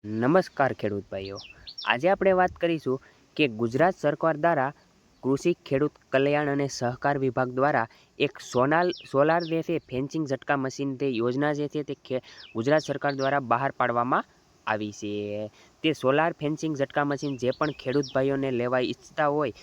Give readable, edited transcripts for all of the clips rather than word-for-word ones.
નમસ્કાર ખેડૂત ભાઈઓ, આજે આપણે વાત કરીશું કે ગુજરાત સરકાર દ્વારા કૃષિ ખેડૂત કલ્યાણ અને સહકાર વિભાગ દ્વારા એક સોલાર જે છે ફેન્સિંગ ઝટકા મશીન તે યોજના જે છે તે ગુજરાત સરકાર દ્વારા બહાર પાડવામાં આવી છે। તે સોલાર ફેન્સિંગ ઝટકા મશીન જે પણ ખેડૂત ભાઈઓને લેવા ઈચ્છતા હોય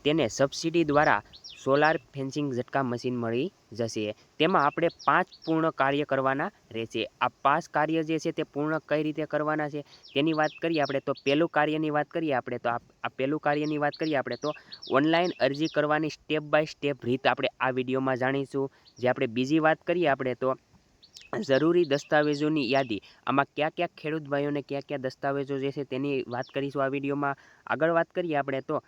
તેને સબસિડી દ્વારા સોલાર ફેન્સિંગ ઝટકા મશીન મળી જશે। તેમાં આપણે 5 પૂર્ણ કાર્ય કરવાના રહેશે। આ 5 કાર્ય જે છે તે પૂર્ણ કઈ રીતે કરવાના છે તેની વાત કરીએ આપણે તો પહેલું કાર્યની વાત કરીએ આપણે તો આ પહેલું કાર્યની વાત કરીએ આપણે તો ઓનલાઈન અરજી કરવાની સ્ટેપ બાય સ્ટેપ રીત આપણે આ વિડીયોમાં જાણીશું। જે આપણે બીજી વાત કરીએ આપણે તો જરૂરી દસ્તાવેજોની યાદી, આમાં કયા કયા ખેડૂત ભાઈઓને કયા કયા દસ્તાવેજો જે છે તેની વાત કરીશું આ વિડીયોમાં। આગળ વાત કરીએ આપણે તો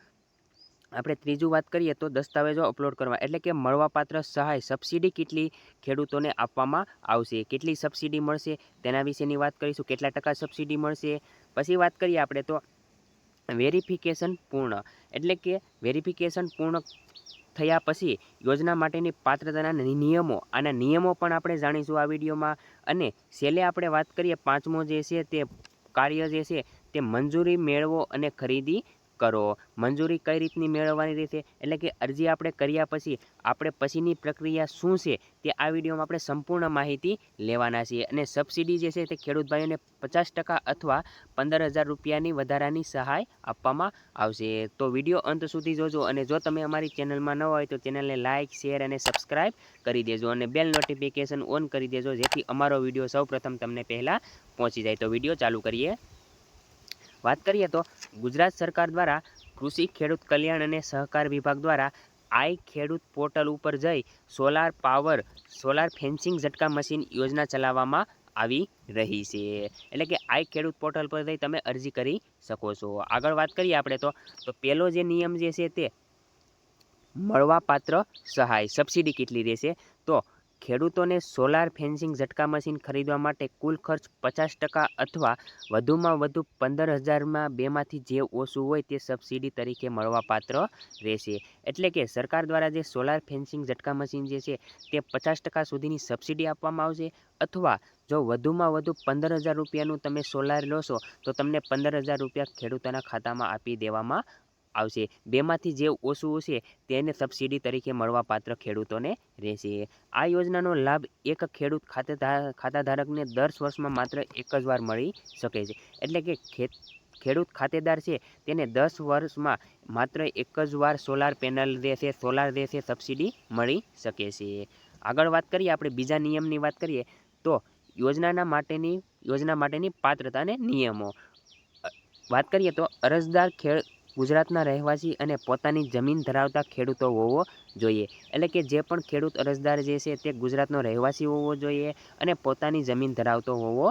આપણે ત્રીજું વાત કરીએ તો દસ્તાવેજો અપલોડ કરવા એટલે કે મળવાપાત્ર સહાય સબસિડી કેટલી ખેડૂતોને આપવામાં આવશે, કેટલી સબસિડી મળશે તેના વિશેની વાત કરીશું, કેટલા ટકા સબસિડી મળશે। પછી વાત કરીએ આપણે તો વેરિફિકેશન પૂર્ણ એટલે કે વેરિફિકેશન પૂર્ણ થયા પછી યોજના માટેની પાત્રતાના નિયમો, આના નિયમો પણ આપણે જાણીશું આ વિડીયોમાં। અને છેલ્લે આપણે વાત કરીએ પાંચમો જે છે તે કાર્ય જે છે તે મંજૂરી મેળવો અને ખરીદી કરો। મંજૂરી કઈ રીતની મેળવવાની રહેશે એટલે કે અરજી આપણે કર્યા પછી આપણે પછીની પ્રક્રિયા શું છે તે આ વિડીયોમાં આપણે સંપૂર્ણ માહિતી લેવાના છીએ। અને સબસિડી જે છે તે ખેડૂત ભાઈઓને 50% અથવા 15,000 રૂપિયાની વધારાની સહાય આપવામાં આવશે। તો વિડીયો અંત સુધી જોજો અને જો તમે અમારી ચેનલમાં ન હોય તો ચેનલને લાઇક, શેર અને સબસ્ક્રાઈબ કરી દેજો અને બેલ નોટિફિકેશન ઓન કરી દેજો જેથી અમારો વિડીયો સૌપ્રથમ તમને પહેલાં પહોંચી જાય। તો વિડીયો ચાલુ કરીએ। વાત કરીએ તો ગુજરાત સરકાર દ્વારા કૃષિ ખેડૂત કલ્યાણ અને સહકાર વિભાગ દ્વારા આઈ ખેડૂત પોર્ટલ ઉપર જઈ સોલાર ફેન્સિંગ ઝટકા મશીન યોજના ચલાવવામાં આવી રહી છે। એટલે કે આઈ ખેડૂત પોર્ટલ પર જઈ તમે અરજી કરી શકો છો। આગળ વાત કરીએ આપણે તો પહેલો જે નિયમ જે છે તે મળવાપાત્ર સહાય સબસિડી કેટલી રહેશે તો ખેડૂતોને સોલાર ફેન્સિંગ ઝટકા મશીન ખરીદવા માટે કુલ ખર્ચ 50% અથવા વધુમાં વધુ 15,000માં બેમાંથી જે ઓછું હોય તે સબસિડી તરીકે મળવાપાત્ર રહેશે। એટલે કે સરકાર દ્વારા જે સોલાર ફેન્સિંગ ઝટકા મશીન જે છે તે 50% સુધીની સબસિડી આપવામાં આવશે અથવા જો વધુમાં વધુ 15,000 રૂપિયાનું તમે સોલાર લો છો તો તમને 15,000 રૂપિયા ખેડૂતોના ખાતામાં આપી દેવામાં આવશે। બેમાંથી જે ઓછું હશે તેને સબસિડી તરીકે મળવાપાત્ર ખેડૂતોને રહેશે। આ યોજનાનો લાભ એક ખેડૂત ખાતાધારકને 10 વર્ષમાં માત્ર એક જ વાર મળી શકે છે। એટલે કે ખેડૂત ખાતેદાર છે તેને 10 વર્ષમાં માત્ર એક જ વાર સોલાર પેનલ સોલાર સબસિડી મળી શકે છે। આગળ વાત કરીએ આપણે બીજા નિયમની વાત કરીએ તો યોજના માટેની પાત્રતા અને નિયમો। વાત કરીએ તો અરજદાર ગુજરાતના રહેવાસી અને પોતાની જમીન ધરાવતા ખેડૂતો હોવો જોઈએ। એટલે કે જે પણ ખેડૂત અરજદાર જે છે તે ગુજરાતનો રહેવાસી હોવો જોઈએ અને પોતાની જમીન ધરાવતો હોવો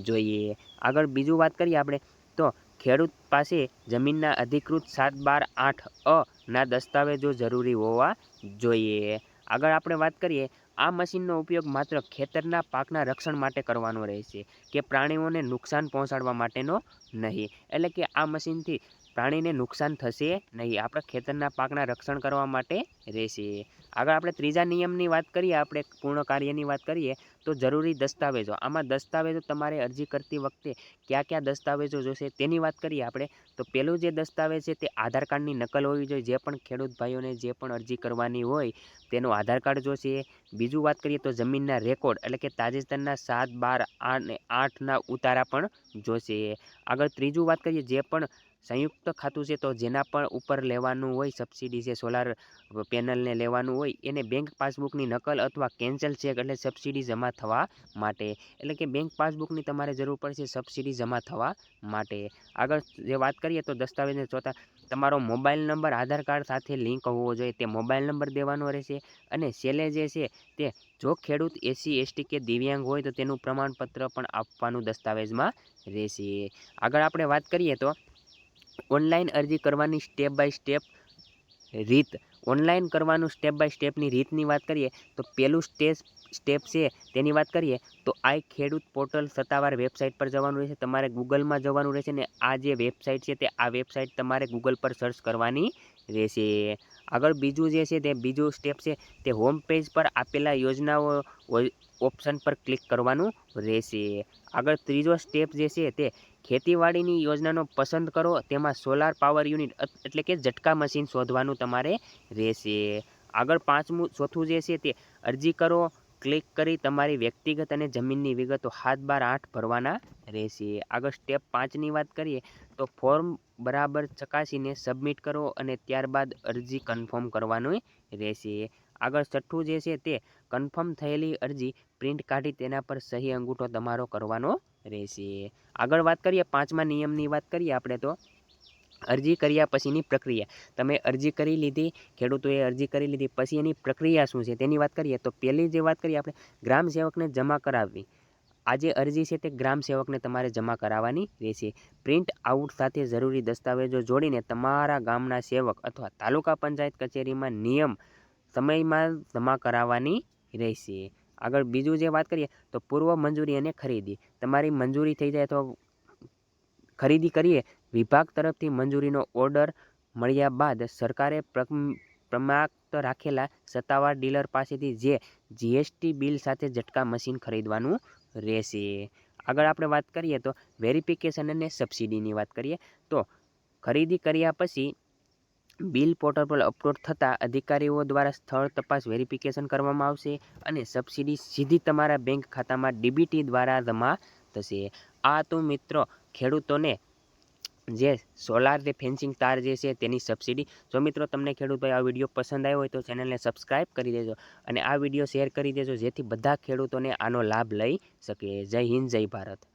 જોઈએ। આગળ બીજું વાત કરીએ આપણે તો ખેડૂત પાસે જમીનના અધિકૃત 7/12 ના દસ્તાવેજો જરૂરી હોવા જોઈએ। આગળ આપણે વાત કરીએ આ મશીનનો ઉપયોગ માત્ર ખેતરના પાકના રક્ષણ માટે કરવાનો રહેશે કે પ્રાણીઓને નુકસાન પહોંચાડવા માટેનો નહીં। એટલે કે આ મશીનથી પ્રાણીને નુકસાન થશે નહીં, આપણા ખેતરના પાકના રક્ષણ કરવા માટે રહેશે। આગળ આપણે ત્રીજા નિયમની વાત કરીએ, આપણે પૂર્ણ કાર્યની વાત કરીએ તો જરૂરી દસ્તાવેજો, આમાં દસ્તાવેજો તમારે અરજી કરતી વખતે કયા કયા દસ્તાવેજો જોશે તેની વાત કરીએ આપણે તો પહેલું જે દસ્તાવેજ છે તે આધાર કાર્ડની નકલ હોવી જોઈએ। જે પણ ખેડૂત ભાઈઓને જે પણ અરજી કરવાની હોય તેનું આધાર કાર્ડ જોશે। બીજું વાત કરીએ તો જમીનના રેકોર્ડ એટલે કે તાજેતરના 7, 12 અને 8ના ઉતારા પણ જોશે। આગળ ત્રીજું વાત કરીએ જે પણ સંયુક્ત ખાતું છે તો જેના પણ ઉપર લેવાનું હોય સબસિડી છે સોલાર પેનલને લેવાનું હોય એને બેંક પાસબુકની નકલ અથવા કેન્સલ ચેક એટલે સબસિડી જમા થવા માટે, એટલે કે બેંક પાસબુકની તમારે જરૂર પડશે સબસિડી જમા થવા માટે। આગળ જે વાત કરીએ તો દસ્તાવેજને ચોથા તમારો મોબાઈલ નંબર આધાર કાર્ડ સાથે લિંક હોવો જોઈએ, તે મોબાઈલ નંબર દેવાનો રહેશે। અને છેલ્લે જે છે તે જો ખેડૂત SC, ST કે દિવ્યાંગ હોય તો તેનું પ્રમાણપત્ર પણ આપવાનું દસ્તાવેજમાં રહેશે। આગળ આપણે વાત કરીએ તો ઓનલાઈન અરજી કરવાની સ્ટેપ બાય સ્ટેપ રીત, ઓનલાઈન કરવાનું સ્ટેપ બાય સ્ટેપની રીતની વાત કરીએ તો પહેલું સ્ટેપ છે તેની વાત કરીએ તો આઈ ખેડૂત પોર્ટલ સત્તાવાર વેબસાઇટ પર જવાનું રહેશે। તમારે ગૂગલમાં જવાનું રહેશે ને આ જે વેબસાઇટ છે તે આ વેબસાઇટ તમારે ગૂગલ પર સર્ચ કરવાની રહેશે। આગળ બીજું જે છે તે બીજું સ્ટેપ છે તે હોમ પેજ પર આપેલા યોજનાઓ ઓપ્શન પર ક્લિક કરવાનું રહેશે। આગળ ત્રીજો સ્ટેપ જે છે તે ખેતીવાડીની યોજનાનો પસંદ કરો, તેમાં સોલાર પાવર યુનિટ એટલે કે ઝટકા મશીન શોધવાનું તમારે રહેશે। આગળ ચોથું જે છે તે અરજી કરો, ક્લિક કરી તમારી વ્યક્તિગત અને જમીનની વિગતો 7/8 ભરવાના રહેશે। આગળ સ્ટેપ 5ની વાત કરીએ તો ફોર્મ બરાબર ચકાસીને સબમિટ કરો અને ત્યારબાદ અરજી કન્ફર્મ કરવાનું રહેશે। આગળ છઠ્ઠું જે છે તે કન્ફર્મ થયેલી અરજી પ્રિન્ટ કાઢી તેના પર સહી અંગૂઠો તમારો કરવાનો રહેશે। આગળ વાત કરીએ 5મા નિયમની વાત કરીએ આપણે તો અરજી કર્યા પછીની પ્રક્રિયા। તમે અરજી કરી લીધી, ખેડૂતોએ અરજી કરી લીધી, પછી એની પ્રક્રિયા શું છે તેની વાત કરીએ તો પહેલી જે વાત કરીએ આપણે ગ્રામ સેવકને જમા કરાવવી। આ જે અરજી છે તે ગ્રામ સેવકને તમારે જમા કરાવવાની રહેશે। પ્રિન્ટ આઉટ સાથે જરૂરી દસ્તાવેજો જોડીને તમારા ગામના સેવક અથવા તાલુકા પંચાયત કચેરીમાં નિયમ સમયમાં જમા કરાવવાની રહેશે। આગળ બીજું જે વાત કરીએ તો પૂર્વ મંજૂરી અને ખરીદી। તમારી મંજૂરી થઈ જાય તો ખરીદી કરીએ, વિભાગ તરફથી મંજૂરીનો ઓર્ડર મળ્યા બાદ સરકારે પ્રમાણિત રાખેલા સત્તાવાર ડીલર પાસેથી જે જીએસટી બિલ સાથે ઝટકા મશીન ખરીદવાનું રહેશે। આગળ આપણે વાત કરીએ તો વેરિફિકેશન અને સબસિડીની વાત કરીએ તો ખરીદી કર્યા પછી બિલ પોર્ટલ પર અપલોડ થતાં અધિકારીઓ દ્વારા સ્થળ તપાસ વેરિફિકેશન કરવામાં આવશે અને સબસિડી સીધી તમારા બેંક ખાતામાં ડીબીટી દ્વારા જમા થશે। આ તો મિત્રો ખેડૂતોને જે સોલાર જે ફેન્સિંગ તાર જે છે તેની સબસિડી। જો મિત્રો તમને ખેડૂત ભાઈ આ વિડીયો પસંદ આવ્યો હોય તો ચેનલને સબસ્ક્રાઈબ કરી દેજો અને આ વિડીયો શેર કરી દેજો, જેથી બધા ખેડૂતોને આનો લાભ લઈ શકે। જય હિન્દ, જય ભારત।